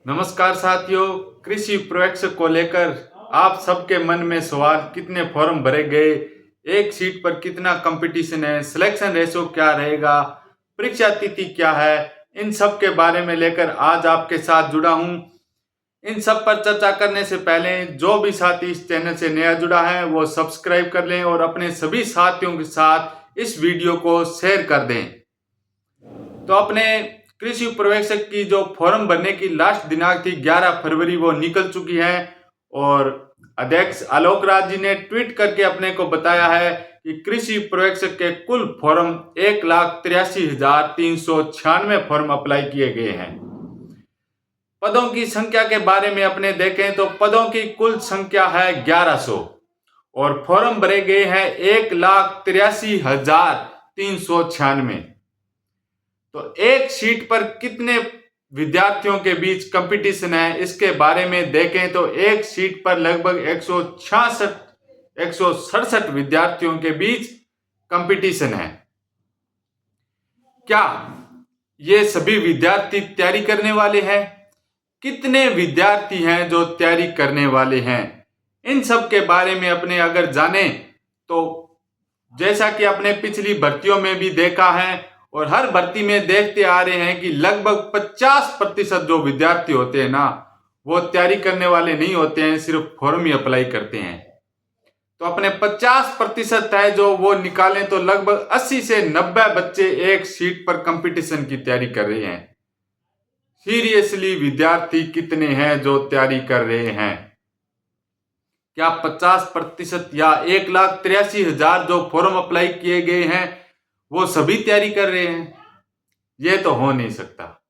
नमस्कार साथियों, कृषि पर्यवेक्षक को लेकर आप सबके मन में सवाल कितने फॉर्म भरे गए, एक सीट पर कितना कंपटीशन है, सिलेक्शन रेशो क्या रहेगा, परीक्षा तिथि क्या है, इन सब के बारे में लेकर आज आपके साथ जुड़ा हूं। इन सब पर चर्चा करने से पहले जो भी साथी इस चैनल से नया जुड़ा है वो सब्सक्राइब कर लें और अपने सभी साथियों के साथ इस वीडियो को शेयर कर दें। तो अपने कृषि पर्यवेक्षक की जो फॉर्म भरने की लास्ट दिनांक थी 11 फरवरी वो निकल चुकी है और अध्यक्ष आलोक राज जी ने ट्वीट करके अपने को बताया है कि कृषि पर्यवेक्षक के कुल फॉर्म 1,83,396 फॉर्म अप्लाई किए गए हैं। पदों की संख्या के बारे में अपने देखें तो पदों की कुल संख्या है 1100 और फॉर्म भरे गए हैं 1,83,396। तो एक सीट पर कितने विद्यार्थियों के बीच कंपटीशन है इसके बारे में देखें तो एक सीट पर लगभग 167 विद्यार्थियों के बीच कंपटीशन है। क्या ये सभी विद्यार्थी तैयारी करने वाले हैं? कितने विद्यार्थी हैं जो तैयारी करने वाले हैं? इन सब के बारे में अपने अगर जाने तो जैसा कि अपने पिछली भर्तियों में भी देखा है और हर भर्ती में देखते आ रहे हैं कि लगभग 50% जो विद्यार्थी होते हैं ना वो तैयारी करने वाले नहीं होते हैं, सिर्फ फॉर्म ही अप्लाई करते हैं। तो अपने 50% है जो वो निकालें तो लगभग 80 से 90 बच्चे एक सीट पर कंपटीशन की तैयारी कर रहे हैं। सीरियसली विद्यार्थी कितने हैं जो तैयारी कर रहे हैं? क्या 50% या 1,83,000 जो फॉर्म अप्लाई किए गए हैं वो सभी तैयारी कर रहे हैं? ये तो हो नहीं सकता।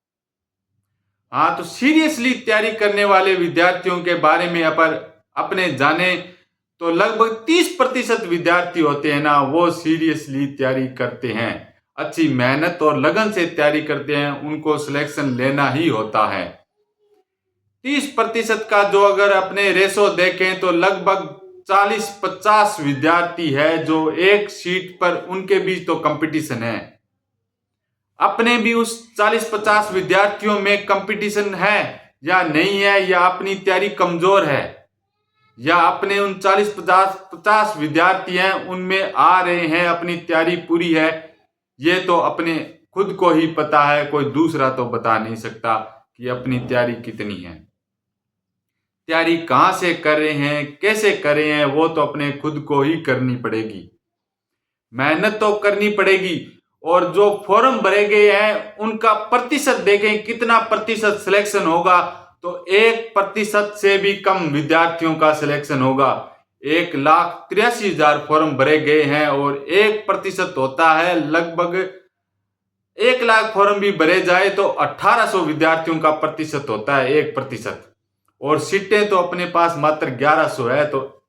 हाँ, तो सीरियसली तैयारी करने वाले विद्यार्थियों के बारे में अपने जाने तो लगभग 30% विद्यार्थी होते हैं ना वो सीरियसली तैयारी करते हैं, अच्छी मेहनत और लगन से तैयारी करते हैं, उनको सिलेक्शन लेना ही होता है। 30% का जो अगर अपने रेशो देखें तो लगभग 40-50 विद्यार्थी है जो एक सीट पर उनके बीच तो कंपटीशन है। अपने भी उस 40-50 विद्यार्थियों में कंपटीशन है या नहीं है, या अपनी तैयारी कमजोर है, या अपने उन 40-50 विद्यार्थी हैं उनमें आ रहे हैं, अपनी तैयारी पूरी है, ये तो अपने खुद को ही पता है, कोई दूसरा तो बता नहीं सकता कि अपनी तैयारी कितनी है। तैयारी कहाँ से कर रहे हैं, कैसे कर रहे हैं, वो तो अपने खुद को ही करनी पड़ेगी, मेहनत तो करनी पड़ेगी। और जो फॉर्म भरे गए हैं उनका प्रतिशत देखें, कितना प्रतिशत सिलेक्शन होगा तो 1% से भी कम विद्यार्थियों का सिलेक्शन होगा। 1,83,000 फॉर्म भरे गए हैं और 1% होता है लगभग 1,00,000 फॉर्म भी भरे जाए तो 1,800 विद्यार्थियों का प्रतिशत होता है 1%, और सीटें तो अपने पास मात्र 1100 है। तो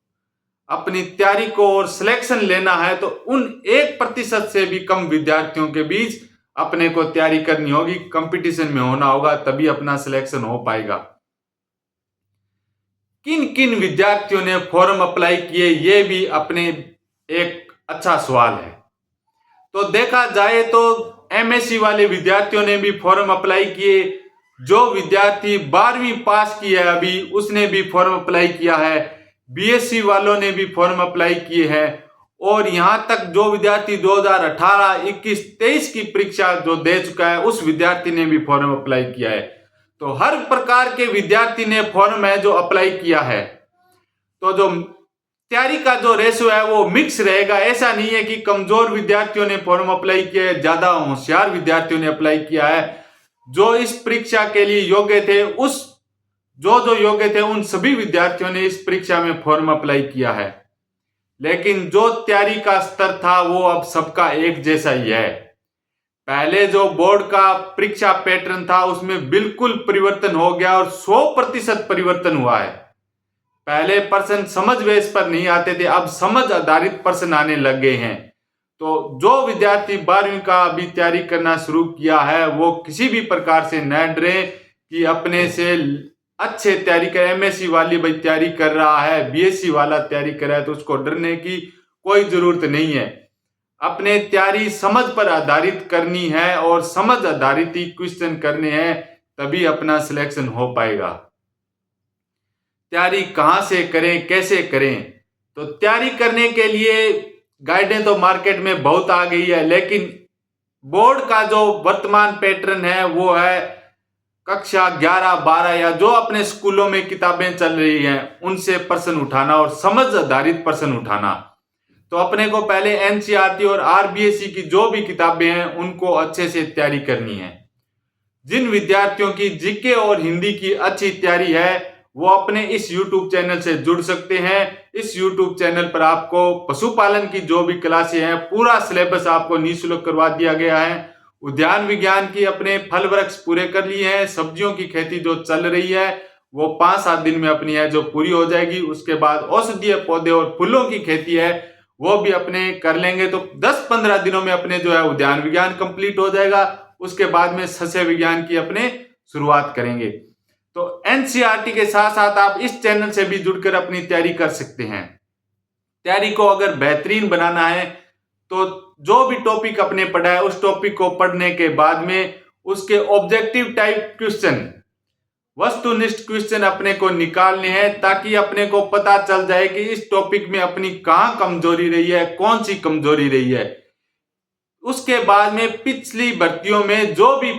अपनी तैयारी को और सिलेक्शन लेना है तो उन 1% से भी कम विद्यार्थियों के बीच अपने को तैयारी करनी होगी, कंपटीशन में होना होगा, तभी अपना सिलेक्शन हो पाएगा। किन किन विद्यार्थियों ने फॉर्म अप्लाई किए ये भी अपने एक अच्छा सवाल है। तो देखा जाए तो एमएससी वाले विद्यार्थियों ने भी फॉर्म अप्लाई किए, जो विद्यार्थी 12वीं पास की है अभी उसने भी फॉर्म अप्लाई किया है, बीएससी वालों ने भी फॉर्म अप्लाई किए हैं, और यहां तक जो विद्यार्थी 2018, 21, 23 की परीक्षा जो दे चुका है उस विद्यार्थी ने भी फॉर्म अप्लाई किया है। तो हर प्रकार के विद्यार्थी ने फॉर्म है जो अप्लाई किया है। तो जो तैयारी का जो रेशो है वो मिक्स रहेगा, ऐसा नहीं है कि कमजोर विद्यार्थियों ने फॉर्म अप्लाई किया है, ज्यादा होशियार विद्यार्थियों ने अप्लाई किया है। जो इस परीक्षा के लिए योग्य थे जो योग्य थे उन सभी विद्यार्थियों ने इस परीक्षा में फॉर्म अप्लाई किया है। लेकिन जो तैयारी का स्तर था वो अब सबका एक जैसा ही है। पहले जो बोर्ड का परीक्षा पैटर्न था उसमें बिल्कुल परिवर्तन हो गया और 100% परिवर्तन हुआ है। पहले प्रश्न समझ बेस पर नहीं आते थे, अब समझ आधारित प्रश्न आने लग गए हैं। तो जो विद्यार्थी 12वीं का अभी तैयारी करना शुरू किया है वो किसी भी प्रकार से न डरे कि अपने से अच्छे तैयारी कर, एमएससी वाली भाई तैयारी कर रहा है, बीएससी वाला तैयारी कर रहा है, तो उसको डरने की कोई जरूरत नहीं है। अपने तैयारी समझ पर आधारित करनी है और समझ आधारित ही क्वेश्चन करने हैं, तभी अपना सिलेक्शन हो पाएगा। तैयारी कहाँ से करें, कैसे करें? तो तैयारी करने के लिए गाइडें तो मार्केट में बहुत आ गई है, लेकिन बोर्ड का जो वर्तमान पैटर्न है वो है कक्षा 11, 12 या जो अपने स्कूलों में किताबें चल रही हैं उनसे प्रश्न उठाना और समझ आधारित प्रश्न उठाना। तो अपने को पहले एनसीईआरटी और आरबीएसई की जो भी किताबें हैं उनको अच्छे से तैयारी करनी है। जिन विद्यार्थियों की जीके और हिंदी की अच्छी तैयारी है वो अपने इस YouTube चैनल से जुड़ सकते हैं। इस YouTube चैनल पर आपको पशुपालन की जो भी क्लासें हैं पूरा सिलेबस आपको निःशुल्क करवा दिया गया है। उद्यान विज्ञान की अपने फल वृक्ष पूरे कर लिए हैं। सब्जियों की खेती जो चल रही है वो 5-7 दिन में अपनी है जो पूरी हो जाएगी। उसके बाद औषधीय पौधे और फूलों की खेती है वो भी अपने कर लेंगे, तो 10-15 दिनों में अपने जो है उद्यान विज्ञान कंप्लीट हो जाएगा। उसके बाद में सस्य विज्ञान की अपने शुरुआत करेंगे। तो एनसीईआरटी के साथ साथ आप इस चैनल से भी जुड़कर अपनी तैयारी कर सकते हैं। तैयारी को अगर बेहतरीन बनाना है तो जो भी टॉपिक अपने पढ़ा है उस टॉपिक को पढ़ने के बाद में उसके ऑब्जेक्टिव टाइप क्वेश्चन, वस्तुनिष्ठ क्वेश्चन अपने को निकालने हैं, ताकि अपने को पता चल जाए कि इस टॉपिक में अपनी कहां कमजोरी रही है, कौन सी कमजोरी रही है। उसके बाद में पिछली भर्तियों में जो भी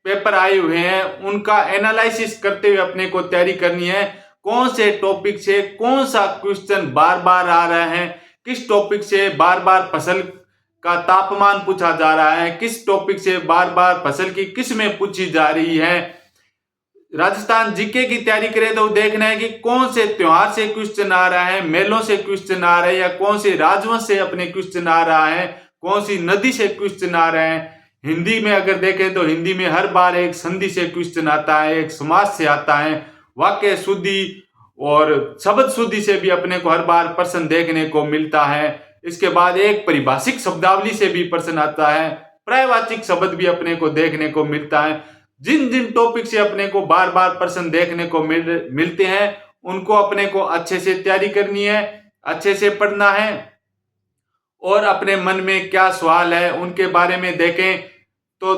पेपर आए हुए हैं उनका एनालिसिस करते हुए अपने को तैयारी करनी है। कौन से टॉपिक से कौन सा क्वेश्चन बार बार आ रहा है, किस टॉपिक से बार बार फसल का तापमान पूछा जा रहा है, किस टॉपिक से बार बार फसल की किस्में पूछी जा रही है। राजस्थान जीके की तैयारी करें तो देखना है कि कौन से त्योहार से क्वेश्चन आ रहा है, मेलों से क्वेश्चन आ रहा है, या कौन से राजवंश से अपने क्वेश्चन आ रहा है, कौन सी नदी से क्वेश्चन आ रहे हैं। हिंदी में अगर देखें तो हिंदी में हर बार एक संधि से क्वेश्चन आता है, एक समास से आता है, वाक्य शुद्धि और शब्द शुद्धि से भी अपने को हर बार प्रश्न देखने को मिलता है। इसके बाद एक परिभाषिक शब्दावली से भी प्रश्न आता है, पर्यायवाचिक शब्द भी अपने को देखने को मिलता है। जिन जिन टॉपिक से अपने को बार बार प्रश्न देखने को मिलते हैं उनको अपने को अच्छे से तैयारी करनी है, अच्छे से पढ़ना है और अपने मन में क्या सवाल है उनके बारे में देखें। तो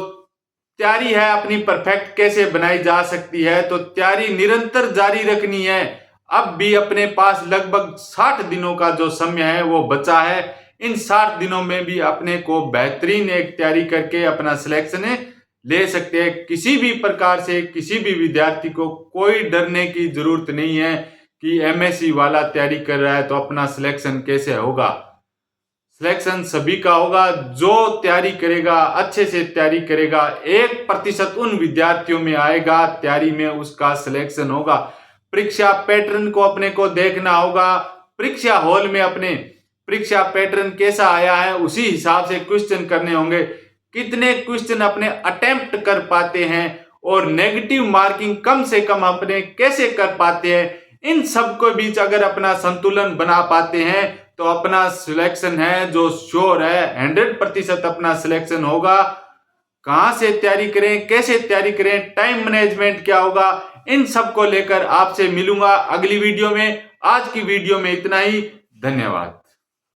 तैयारी है अपनी परफेक्ट कैसे बनाई जा सकती है, तो तैयारी निरंतर जारी रखनी है। अब भी अपने पास लगभग 60 दिनों का जो समय है वो बचा है। इन 60 दिनों में भी अपने को बेहतरीन एक तैयारी करके अपना सिलेक्शन ले सकते हैं। किसी भी प्रकार से किसी भी विद्यार्थी को कोई डरने की जरूरत नहीं है कि एमएससी वाला तैयारी कर रहा है तो अपना सिलेक्शन कैसे होगा। सिलेक्शन सभी का होगा जो तैयारी करेगा, अच्छे से तैयारी करेगा। 1% उन विद्यार्थियों में आएगा तैयारी में उसका सिलेक्शन होगा। परीक्षा पैटर्न को अपने को देखना होगा। परीक्षा हॉल में अपने परीक्षा पैटर्न कैसा आया है उसी हिसाब से क्वेश्चन करने होंगे। कितने क्वेश्चन अपने अटेम्प्ट कर पाते हैं और नेगेटिव मार्किंग कम से कम अपने कैसे कर पाते हैं, इन सब के बीच अगर अपना संतुलन बना पाते हैं तो अपना सिलेक्शन है जो श्योर है, 100% अपना सिलेक्शन होगा। कहां से तैयारी करें, कैसे तैयारी करें, टाइम मैनेजमेंट क्या होगा, इन सब को लेकर आपसे मिलूंगा अगली वीडियो में। आज की वीडियो में इतना ही। धन्यवाद।